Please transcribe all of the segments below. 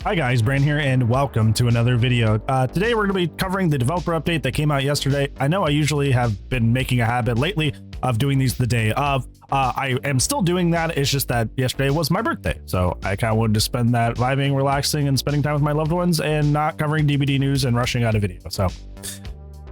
Hi guys, Brain here, and welcome to another video. Today we're going to be covering the developer update that came out yesterday. I know I usually have been making a habit lately of doing these the day of. I am still doing that. It's just that yesterday was my birthday, so I kind of wanted to spend that vibing, relaxing, and spending time with my loved ones and not covering DBD news and rushing out a video. So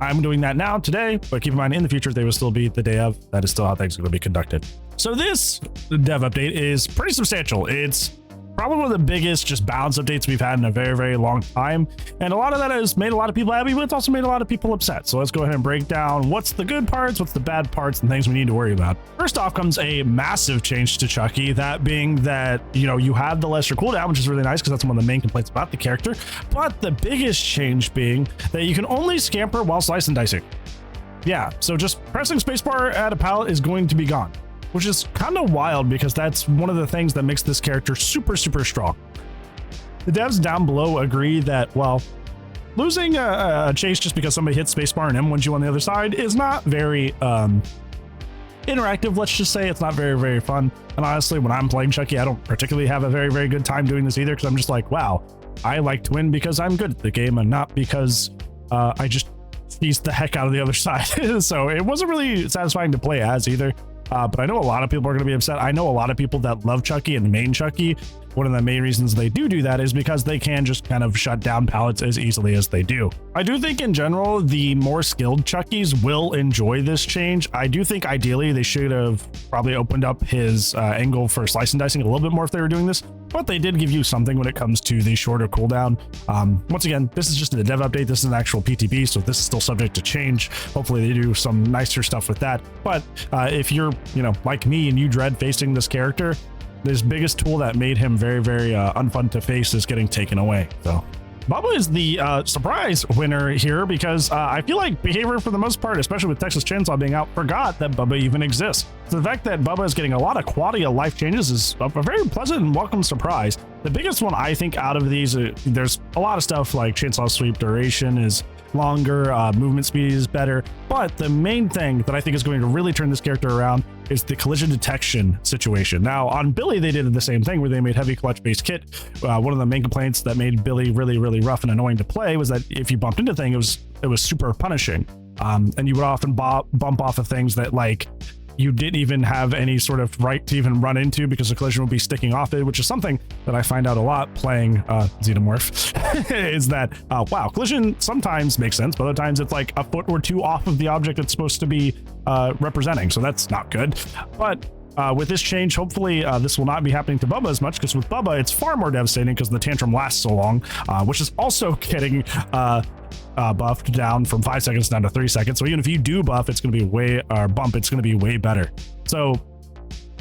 I'm doing that now today, but keep in mind in the future they will still be the day of. That is still how things are going to be conducted. So this dev update is pretty substantial. It's probably one of the biggest just balance updates we've had in a very, very long time. And a lot of that has made a lot of people happy, but it's also made a lot of people upset. So let's go ahead and break down what's the good parts, what's the bad parts, and things we need to worry about. First off comes a massive change to Chucky, that being that, you have the lesser cooldown, which is really nice because that's one of the main complaints about the character. But the biggest change being that you can only scamper while slice and dicing. Yeah, so just pressing spacebar at a pallet is going to be gone, which is kind of wild because that's one of the things that makes this character super, super strong. The devs down below agree that, well, losing a chase just because somebody hits spacebar and M1s you on the other side is not very interactive. Let's just say it's not very, very fun. And honestly, when I'm playing Chucky, I don't particularly have a very, very good time doing this either, because I'm just like, wow, I like to win because I'm good at the game and not because I just tease the heck out of the other side. So it wasn't really satisfying to play as either. But I know a lot of people are going to be upset. I know a lot of people that love Chucky and main Chucky. One of the main reasons they do that is because they can just kind of shut down pallets as easily as they do. I do think in general, the more skilled Chuckies will enjoy this change. I do think ideally they should have probably opened up his angle for slice and dicing a little bit more if they were doing this, but they did give you something when it comes to the shorter cooldown. Once again, this is just a dev update. This is an actual PTB, so this is still subject to change. Hopefully they do some nicer stuff with that. But if you're, like me and you dread facing this character, this biggest tool that made him very, very unfun to face is getting taken away. So Bubba is the surprise winner here because I feel like behavior for the most part, especially with Texas Chainsaw being out, forgot that Bubba even exists. So the fact that Bubba is getting a lot of quality of life changes is a very pleasant and welcome surprise. The biggest one I think out of these, there's a lot of stuff like Chainsaw Sweep duration is longer, movement speed is better, but the main thing that I think is going to really turn this character around is the collision detection situation. Now on Billy they did the same thing where they made heavy clutch based kit. One of the main complaints that made Billy really, really rough and annoying to play was that if you bumped into things, it was super punishing, and you would often bump off of things that like you didn't even have any sort of right to even run into because the collision would be sticking off it, which is something that I find out a lot playing Xenomorph, is that, wow, collision sometimes makes sense, but other times it's like a foot or two off of the object it's supposed to be representing, so that's not good. But with this change, hopefully this will not be happening to Bubba as much, because with Bubba, it's far more devastating because the tantrum lasts so long, which is also getting buffed down from 5 seconds down to 3 seconds. So even if you do buff, it's going to be it's going to be way better. So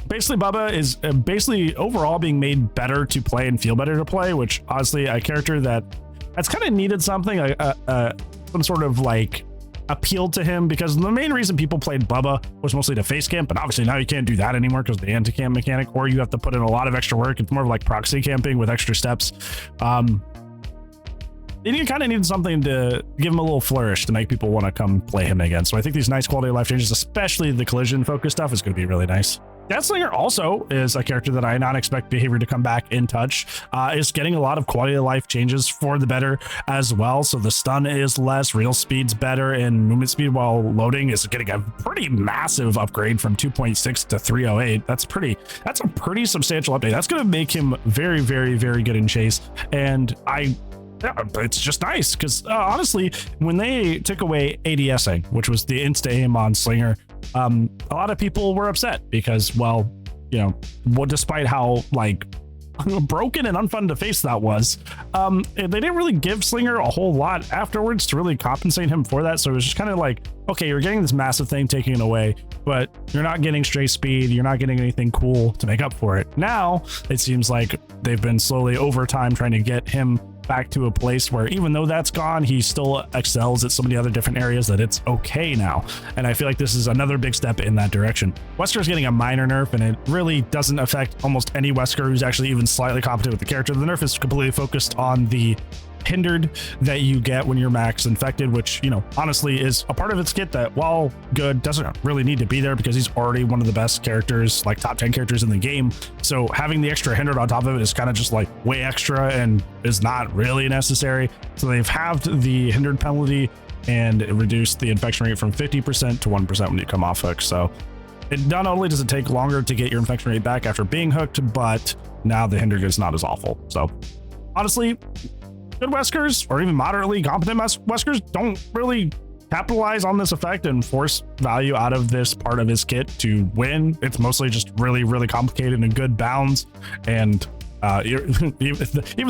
basically Bubba is basically overall being made better to play and feel better to play, which honestly a character that's kind of needed something, some sort of like appeal to him, because the main reason people played Bubba was mostly to face camp, and obviously now you can't do that anymore because of the anti-camp mechanic, or you have to put in a lot of extra work. It's more of like proxy camping with extra steps. And you kind of need something to give him a little flourish to make people want to come play him again. So I think these nice quality of life changes, especially the collision focus stuff, is going to be really nice. Deathslinger also is a character that I not expect behavior to come back in touch. Is getting a lot of quality of life changes for the better as well. So the stun is less, real speed's better, and movement speed while loading is getting a pretty massive upgrade from 2.6 to 308. That's a pretty substantial update. That's going to make him very, very, very good in chase. And it's just nice because honestly, when they took away ADSing, which was the insta aim on Slinger, a lot of people were upset because, well, despite how like broken and unfun to face that was, they didn't really give Slinger a whole lot afterwards to really compensate him for that. So it was just kind of like, okay, you're getting this massive thing taken it away, but you're not getting straight speed, you're not getting anything cool to make up for it. Now it seems like they've been slowly over time trying to get him back to a place where even though that's gone, he still excels at so many other different areas that it's okay now. And I feel like this is another big step in that direction. Wesker is getting a minor nerf, and it really doesn't affect almost any Wesker who's actually even slightly competent with the character. The nerf is completely focused on the hindered that you get when you're max infected, which, you know, honestly is a part of its kit that, while good, doesn't really need to be there because he's already one of the best characters, like top 10 characters in the game. So having the extra hindered on top of it is kind of just like way extra and is not really necessary. So they've halved the hindered penalty and reduced the infection rate from 50% to 1% when you come off hook. So it not only does it take longer to get your infection rate back after being hooked, but now the hindered is not as awful. So honestly, good Weskers, or even moderately competent Weskers, don't really capitalize on this effect and force value out of this part of his kit to win. It's mostly just really, really complicated and good bounds. And even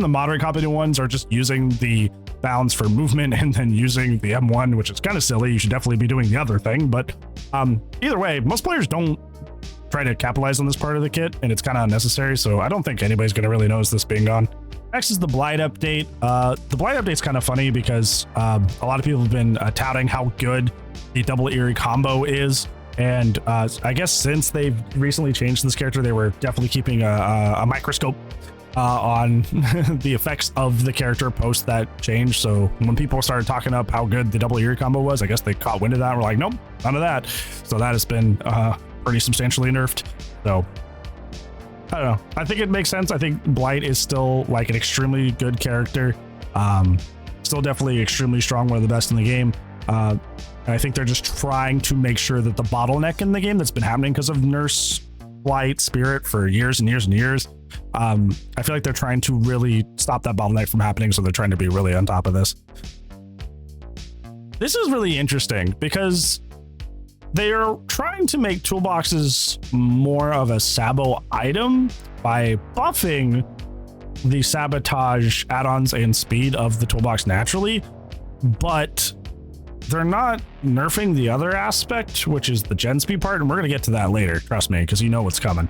the moderate competent ones are just using the bounds for movement and then using the M1, which is kind of silly. You should definitely be doing the other thing. But either way, most players don't try to capitalize on this part of the kit, and it's kind of unnecessary. So I don't think anybody's going to really notice this being gone. Next is the Blight update. The Blight update's kind of funny because a lot of people have been touting how good the double Eerie combo is. And I guess since they've recently changed this character, they were definitely keeping a microscope on the effects of the character post that change. So when people started talking up how good the double Eerie combo was, I guess they caught wind of that and were like, nope, none of that. So that has been pretty substantially nerfed. So I don't know. I think it makes sense. I think Blight is still like an extremely good character. Still definitely extremely strong, one of the best in the game. And I think they're just trying to make sure that the bottleneck in the game that's been happening because of Nurse Blight Spirit for years and years and years. I feel like they're trying to really stop that bottleneck from happening. So they're trying to be really on top of this. This is really interesting because they are trying to make toolboxes more of a Sabo item by buffing the sabotage add-ons and speed of the toolbox naturally, but they're not nerfing the other aspect, which is the gen speed part, and we're going to get to that later, trust me, because you know what's coming.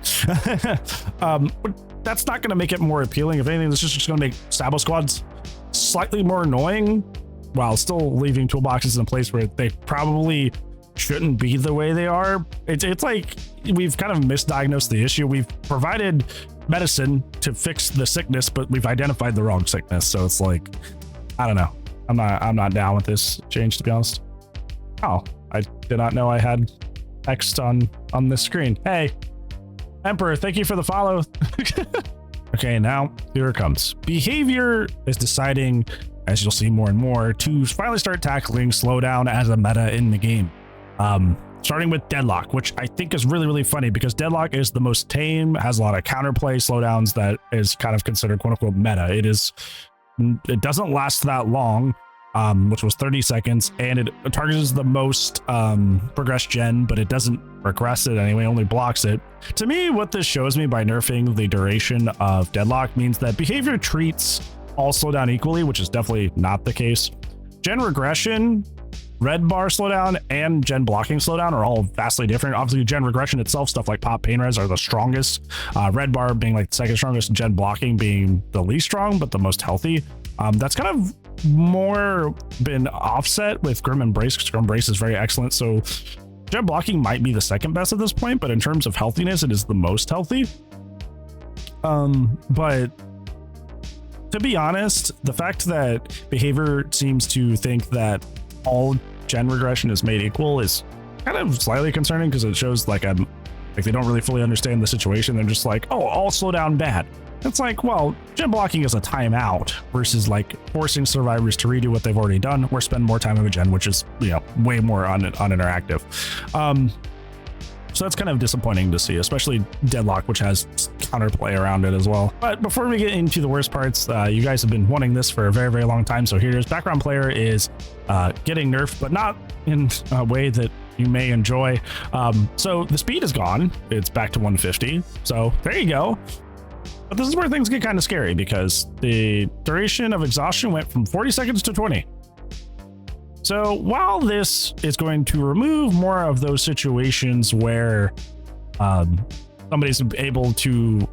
But that's not going to make it more appealing. If anything, this is just going to make Sabo squads slightly more annoying while still leaving toolboxes in a place where they probably shouldn't be the way they are. It's like we've kind of misdiagnosed the issue. We've provided medicine to fix the sickness, but we've identified the wrong sickness. So it's like, I don't know. I'm not down with this change, to be honest. Oh, I did not know I had text on this screen. Hey, Emperor, thank you for the follow. Okay, now here it comes. Behavior is deciding, as you'll see more and more, to finally start tackling slowdown as a meta in the game. Starting with Deadlock, which I think is really, really funny because Deadlock is the most tame, has a lot of counterplay slowdowns that is kind of considered quote unquote meta. It doesn't last that long, which was 30 seconds, and it targets the most progressed gen, but it doesn't regress it anyway, only blocks it. To me, what this shows me by nerfing the duration of Deadlock means that behavior treats all slowdown equally, which is definitely not the case. Gen regression, red bar slowdown, and gen blocking slowdown are all vastly different. Obviously, gen regression itself, stuff like pop pain res are the strongest. Red bar being like the second strongest, gen blocking being the least strong, but the most healthy. That's kind of more been offset with Grim Embrace, because Grim Embrace is very excellent. So gen blocking might be the second best at this point, but in terms of healthiness, it is the most healthy. But to be honest, the fact that behavior seems to think that all gen regression is made equal is kind of slightly concerning, because it shows like they don't really fully understand the situation. They're just like, oh, all slowdown bad. It's like, well, gen blocking is a timeout versus like forcing survivors to redo what they've already done or spend more time of a gen, which is, you know, way more uninteractive. So that's kind of disappointing to see, especially Deadlock, which has counterplay around it as well. But before we get into the worst parts, you guys have been wanting this for a very, very long time. So here's background player is getting nerfed, but not in a way that you may enjoy. So the speed is gone. It's back to 150. So there you go. But this is where things get kind of scary, because the duration of exhaustion went from 40 seconds to 20. So while this is going to remove more of those situations where somebody's able to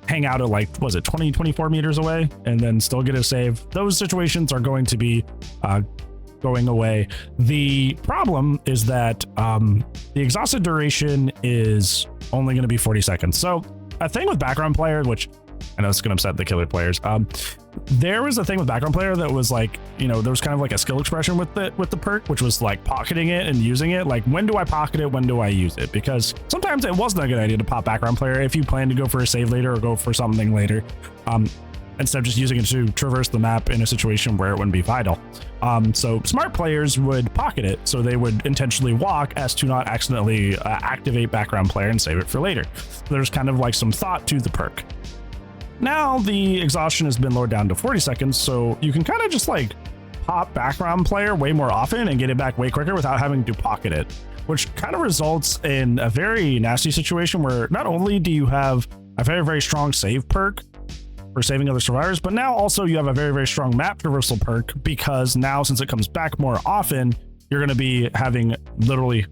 hang out at like, was it 24 meters away and then still get a save, those situations are going to be going away. The problem is that the exhausted duration is only going to be 40 seconds. So a thing with background player, which I know it's going to upset the killer players. There was a thing with background player that was like, you know, there was kind of like a skill expression with the perk, which was like pocketing it and using it. Like, when do I pocket it? When do I use it? Because sometimes it wasn't a good idea to pop background player if you plan to go for a save later or go for something later. Instead of just using it to traverse the map in a situation where it wouldn't be vital. So smart players would pocket it, so they would intentionally walk as to not accidentally activate background player and save it for later. There's kind of like some thought to the perk. Now the exhaustion has been lowered down to 40 seconds, so you can kind of just like pop background player way more often and get it back way quicker without having to pocket it, which kind of results in a very nasty situation where not only do you have a very, very strong save perk for saving other survivors, but now also you have a very, very strong map traversal perk, because now since it comes back more often, you're going to be having literally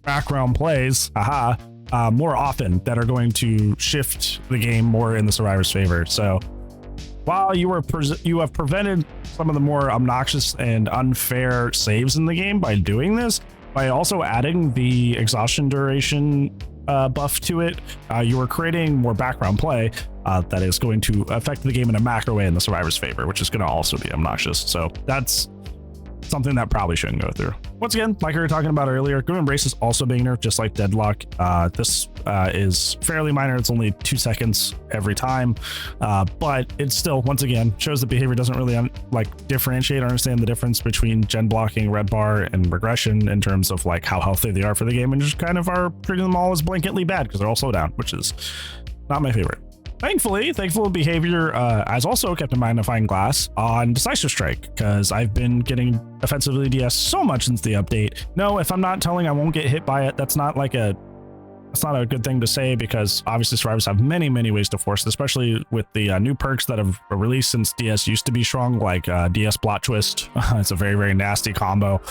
background plays more often that are going to shift the game more in the survivor's favor. So while you have prevented some of the more obnoxious and unfair saves in the game by doing this, by also adding the exhaustion duration buff to it, you are creating more background play that is going to affect the game in a macro way in the survivor's favor, which is going to also be obnoxious. So that's something that probably shouldn't go through. Once again, like we were talking about earlier, Grim Embrace is also being nerfed, just like Deadlock. This is fairly minor. It's only 2 seconds every time, but it still, once again, shows that behavior doesn't really differentiate or understand the difference between gen blocking, red bar, and regression in terms of like how healthy they are for the game, and just kind of are treating them all as blanketly bad because they're all slowdown, which is not my favorite. Thankful behavior has also kept a magnifying glass on Decisive Strike, because I've been getting offensively DS so much since the update. No, if I'm not telling I won't get hit by it, that's not a good thing to say, because obviously survivors have many ways to force it, especially with the new perks that have released since DS used to be strong, like DS Blot Twist. It's a very, very nasty combo.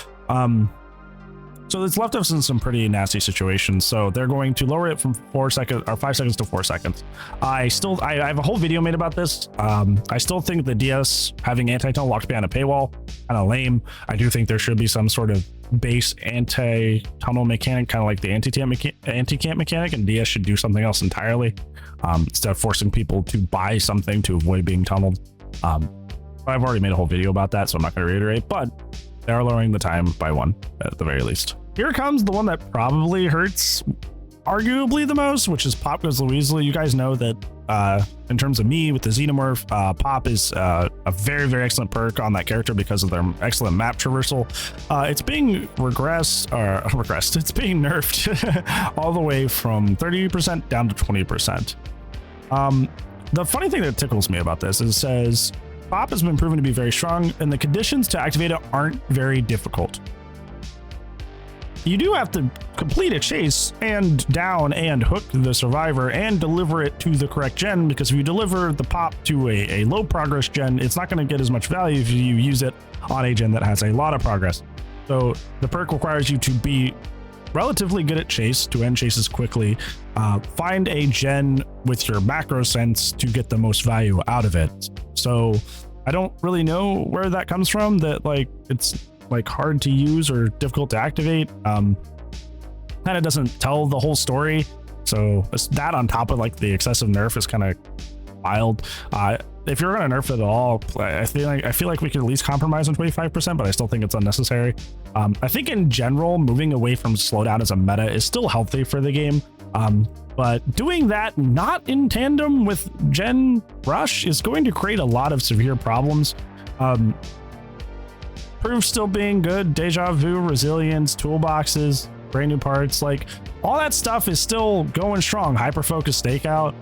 So it's left us in some pretty nasty situations. So they're going to lower it from 5 seconds to 4 seconds. I have a whole video made about this. I still think the DS having anti-tunnel locked behind a paywall kind of lame. I do think there should be some sort of base anti-tunnel mechanic, kind of like the anti-camp mechanic, and DS should do something else entirely, instead of forcing people to buy something to avoid being tunneled. I've already made a whole video about that, so I'm not going to reiterate, but they are lowering the time by 1 at the very least. Here comes the one that probably hurts arguably the most, which is Pop Goes Louisely. You guys know that in terms of me with the Xenomorph, Pop is a very, very excellent perk on that character because of their excellent map traversal. It's being regressed. It's being nerfed all the way from 30% down to 20%. The funny thing that tickles me about this is it says Pop has been proven to be very strong, and the conditions to activate it aren't very difficult. You do have to complete a chase and down and hook the survivor and deliver it to the correct gen, because if you deliver the Pop to a low progress gen, it's not going to get as much value if you use it on a gen that has a lot of progress. So the perk requires you to be relatively good at chase, to end chases quickly, find a gen with your macro sense to get the most value out of it. So I don't really know where that comes from, that like it's like hard to use or difficult to activate. Kind of doesn't tell the whole story. So that on top of like the excessive nerf is kind of wild. If you're gonna nerf it at all, I feel like we could at least compromise on 25%, but I still think it's unnecessary. I think in general, moving away from slowdown as a meta is still healthy for the game. But doing that not in tandem with Gen Rush is going to create a lot of severe problems. Proof still being good, Deja Vu, Resilience, toolboxes, brand new parts, like all that stuff is still going strong. Hyper Focus Stakeout,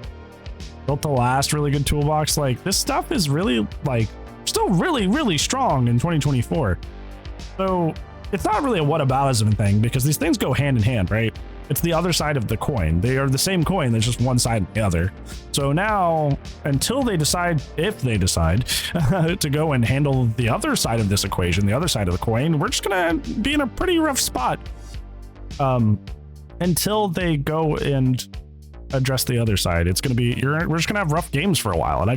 Built to Last, really good toolbox. Like this stuff is really like still really strong in 2024. So it's not really a whataboutism thing, because these things go hand in hand, right? It's the other side of the coin. They are the same coin, there's just one side and the other. So now, until they decide, if they decide to go and handle the other side of this equation, the other side of the coin, we're just gonna be in a pretty rough spot until they go and address the other side. It's gonna be, we're just gonna have rough games for a while, and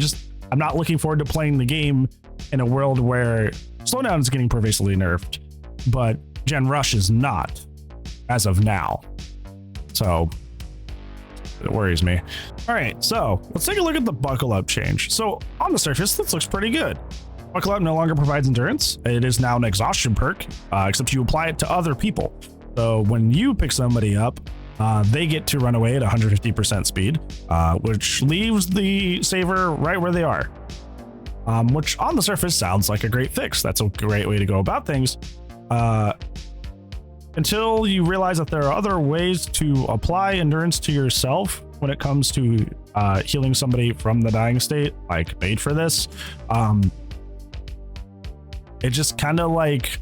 I'm not looking forward to playing the game in a world where slowdown is getting pervasively nerfed, but Gen Rush is not as of now. So it worries me. All right, so let's take a look at the buckle up change. So on the surface, this looks pretty good. Buckle up no longer provides endurance. It is now an exhaustion perk, except you apply it to other people. So when you pick somebody up, they get to run away at 150% speed, which leaves the saver right where they are. Which on the surface sounds like a great fix. That's a great way to go about things. Until you realize that there are other ways to apply endurance to yourself when it comes to healing somebody from the dying state, like made for this. It just kind of like,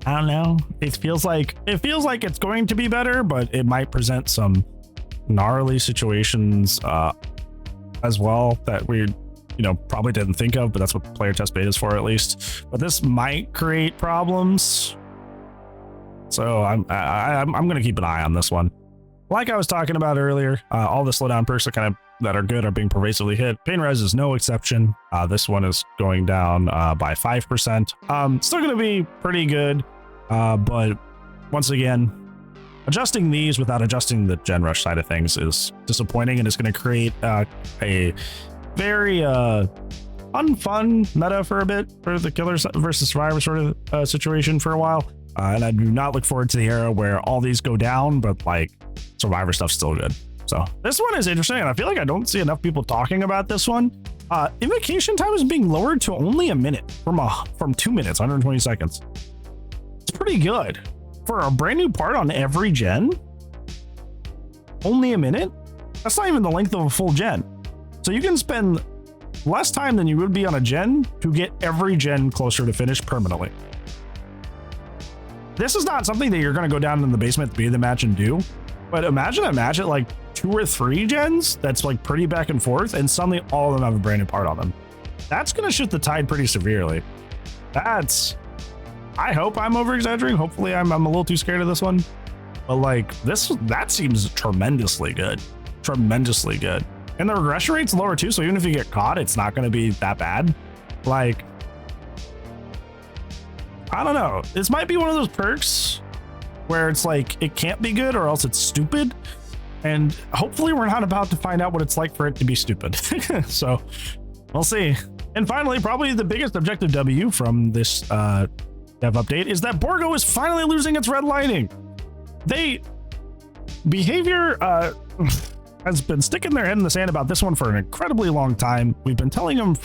I don't know. It feels like it's going to be better, but it might present some gnarly situations as well that we, probably didn't think of, but that's what player test beta is for at least. But this might create problems. So I'm going to keep an eye on this one. Like I was talking about earlier, all the slowdown perks that are good are being pervasively hit. Pain res is no exception. This one is going down by 5%. Still going to be pretty good, but once again, adjusting these without adjusting the gen rush side of things is disappointing, and it's going to create a very unfun meta for a bit for the killers versus survivor sort of situation for a while. And I do not look forward to the era where all these go down, but like survivor stuff's still good. So this one is interesting, and I feel like I don't see enough people talking about this one. Invocation time is being lowered to only a minute from 2 minutes, 120 seconds. It's pretty good for a brand new part on every gen. Only a minute? That's not even the length of a full gen. So you can spend less time than you would be on a gen to get every gen closer to finish permanently. This is not something that you're going to go down in the basement at the the match and do, but imagine a match at like 2 or 3 gens that's like pretty back and forth, and suddenly all of them have a brand new part on them. That's going to shift the tide pretty severely. I hope I'm over exaggerating. Hopefully I'm a little too scared of this one, but like that seems tremendously good. Tremendously good. And the regression rate's lower too, so even if you get caught, it's not going to be that bad. Like, I don't know. This might be one of those perks where it's like it can't be good or else it's stupid. And hopefully we're not about to find out what it's like for it to be stupid. So we'll see. And finally, probably the biggest objective W from this dev update is that Borgo is finally losing its red lighting. Behavior has been sticking their head in the sand about this one for an incredibly long time. We've been telling them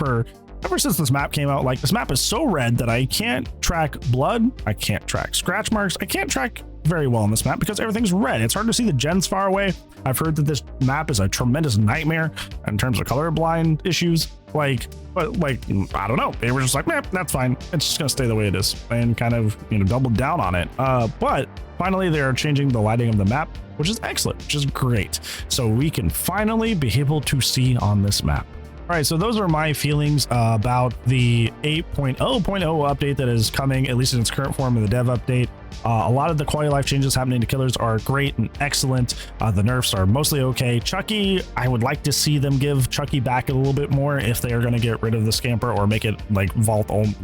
ever since this map came out, like, this map is so red that I can't track blood, I can't track scratch marks, I can't track very well on this map because everything's red. It's hard to see the gens far away. I've heard that this map is a tremendous nightmare in terms of colorblind issues. But I don't know. They were just like, man, that's fine. It's just gonna stay the way it is, and kind of doubled down on it. But finally, they are changing the lighting of the map, which is excellent, which is great. So we can finally be able to see on this map. All right, so those are my feelings about the 8.0.0 update that is coming, at least in its current form in the dev update. A lot of the quality of life changes happening to killers are great and excellent. The nerfs are mostly okay. Chucky, I would like to see them give Chucky back a little bit more if they are going to get rid of the scamper or make it like vault only,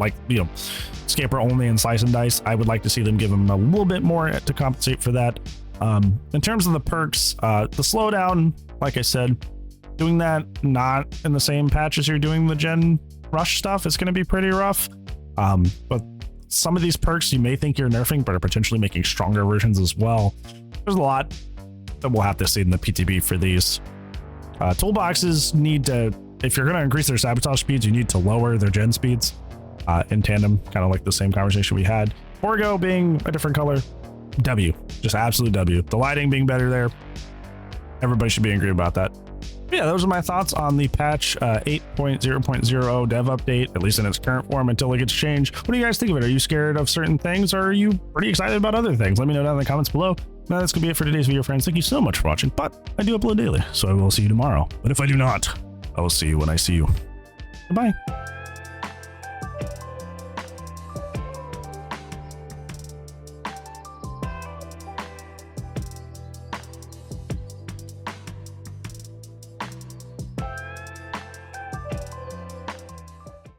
scamper only and slice and dice. I would like to see them give him a little bit more to compensate for that. In terms of the perks, the slowdown, like I said, doing that not in the same patch as you're doing the gen rush stuff is going to be pretty rough. But some of these perks you may think you're nerfing, but are potentially making stronger versions as well. There's a lot that we'll have to see in the PTB for these. Toolboxes need to, if you're going to increase their sabotage speeds, you need to lower their gen speeds in tandem, kind of like the same conversation we had. Borgo being a different color, W, just absolute W. The lighting being better there. Everybody should be angry about that. Yeah, those are my thoughts on the patch 8.0.0 dev update, at least in its current form until it gets changed. What do you guys think of it? Are you scared of certain things, or are you pretty excited about other things? Let me know down in the comments below. Now, that's going to be it for today's video, friends. Thank you so much for watching, but I do upload daily, so I will see you tomorrow. But if I do not, I will see you when I see you. Goodbye.